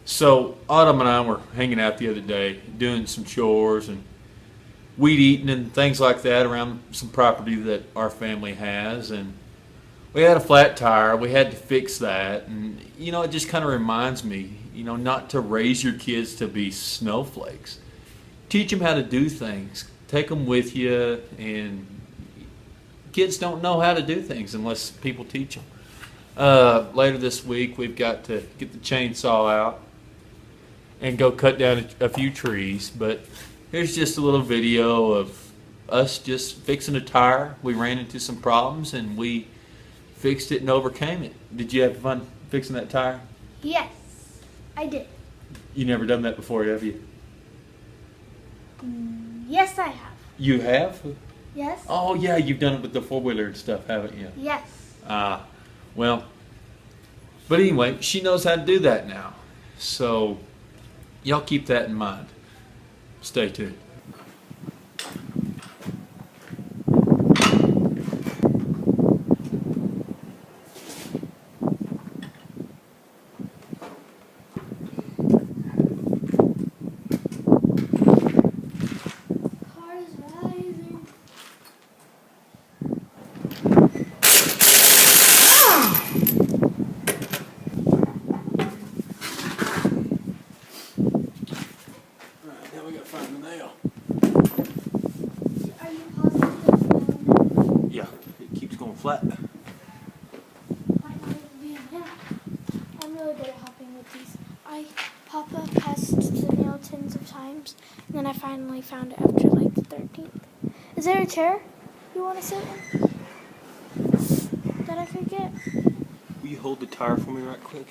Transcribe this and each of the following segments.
So Autumn and I were hanging out the other day, doing some chores and weed eating and things like that around some property that our family has, and we had a flat tire. We had to fix that, and it just kind of reminds me, not to raise your kids to be snowflakes. Teach them how to do things. Take them with you, and kids don't know how to do things unless people teach them. Later this week, we've got to get the chainsaw out and go cut down a few trees. But here's just a little video of us just fixing a tire. We ran into some problems and we fixed it and overcame it. Did you have fun fixing that tire? Yes, I did. You never done that before, have you? Yes, I have. You have? Yes. Oh yeah, you've done it with the four-wheeler and stuff, haven't you? Yes. Well, but anyway, she knows how to do that now. So y'all keep that in mind. Stay tuned. Yeah, it keeps going flat. I'm really good at helping with these. Papa passed the nail tens of times, and then I finally found it after like the 13th. Is there a chair you want to sit in that I could get? Will you hold the tire for me right quick?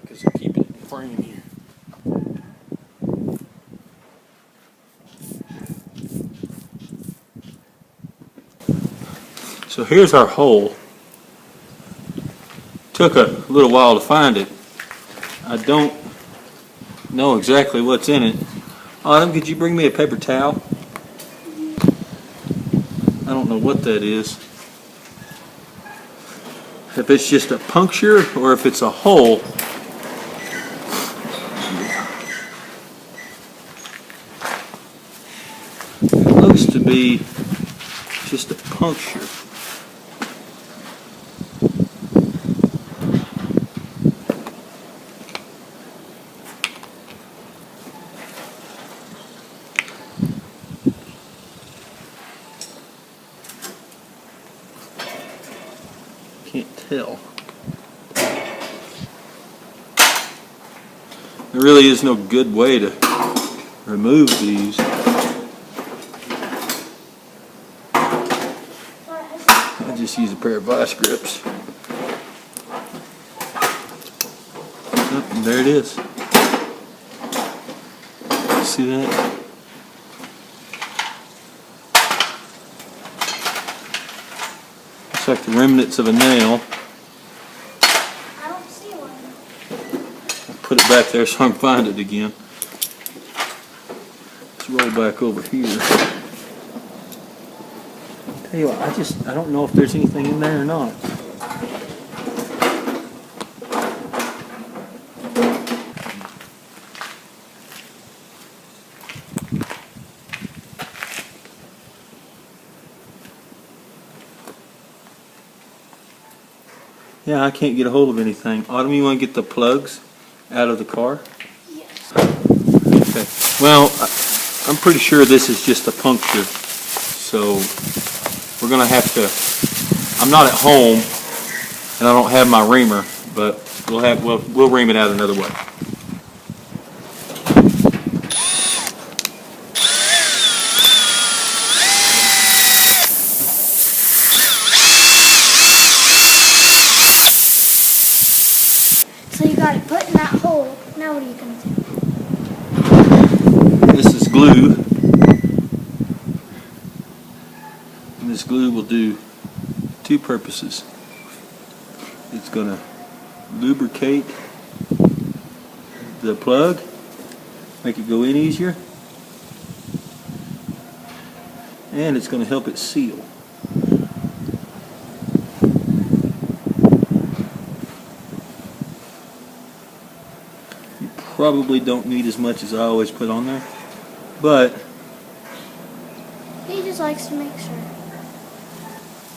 Because I keep it in frame here. So here's our hole. Took a little while to find it. I don't know exactly what's in it. Autumn, could you bring me a paper towel? I don't know what that is. If it's just a puncture or if it's a hole. It looks to be just a puncture. Can't tell. There really is no good way to remove these. I just use a pair of vice grips. Oh, and there it is. See that? Looks like the remnants of a nail. I don't see one. I'll put it back there so I can find it again. Let's roll back over here. Tell you what, I don't know if there's anything in there or not. Yeah, I can't get a hold of anything. Autumn, you want to get the plugs out of the car? Yes. Okay. Well, I'm pretty sure this is just a puncture. So we're going to have to, I'm not at home and I don't have my reamer, but we'll ream it out another way. So you got it put in that hole. Now what are you going to do? This is glue. And this glue will do two purposes. It's going to lubricate the plug, make it go in easier, and it's going to help it seal. You probably don't need as much as I always put on there, but He just likes to make sure.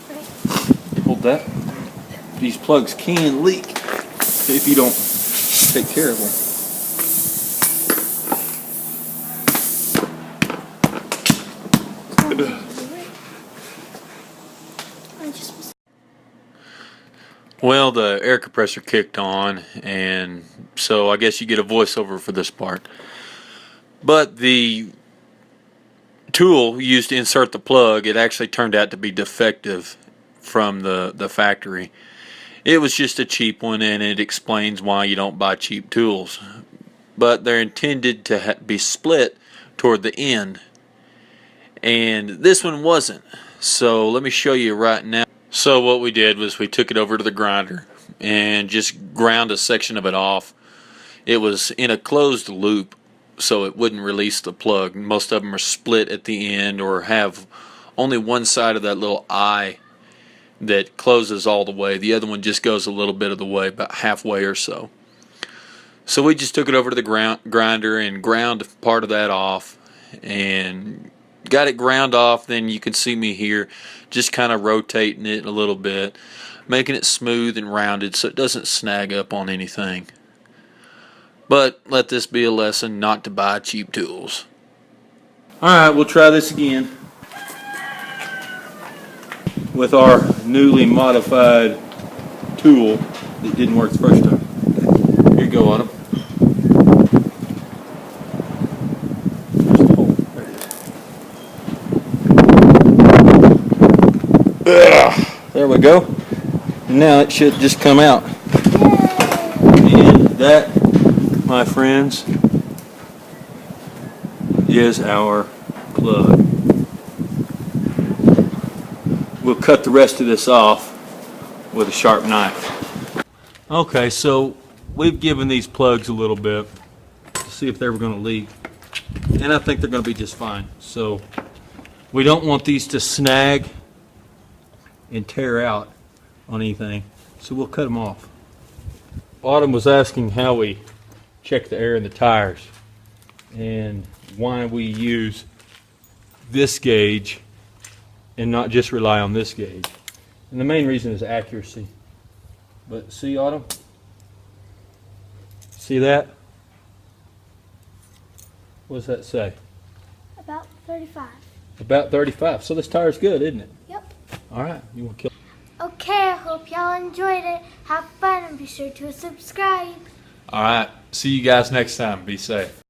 Right. hold that. These plugs can leak if you don't take care of them. Well, the air compressor kicked on, and so I guess you get a voiceover for this part. But the tool used to insert the plug, it actually turned out to be defective from the factory. It was just a cheap one, and it explains why you don't buy cheap tools. But they're intended to be split toward the end, and this one wasn't. So let me show you right now. So what we did was we took it over to the grinder and just ground a section of it off. It was in a closed loop, so it wouldn't release the plug. Most of them are split at the end or have only one side of that little eye that closes all the way. The other one just goes a little bit of the way, about halfway or so. So we just took it over to the grinder and ground part of that off and got it ground off. Then you can see me here just kind of rotating it a little bit, making it smooth and rounded so it doesn't snag up on anything. But let this be a lesson not to buy cheap tools. Alright, we'll try this again with our newly modified tool that didn't work the first time. Here you go, Autumn. There we go. And now it should just come out. And that, my friends, is our plug. We'll cut the rest of this off with a sharp knife. Okay, so we've given these plugs a little bit to see if they were going to leak. And I think they're going to be just fine. So we don't want these to snag and tear out on anything, so we'll cut them off. Autumn was asking how we check the air in the tires and why we use this gauge and not just rely on this gauge. And the main reason is accuracy. But see, Autumn? See that? What does that say? About 35. About 35. So this tire's good, isn't it? Yep. Alright, you want to kill? Okay, I hope y'all enjoyed it. Have fun and be sure to subscribe. All right. See you guys next time. Be safe.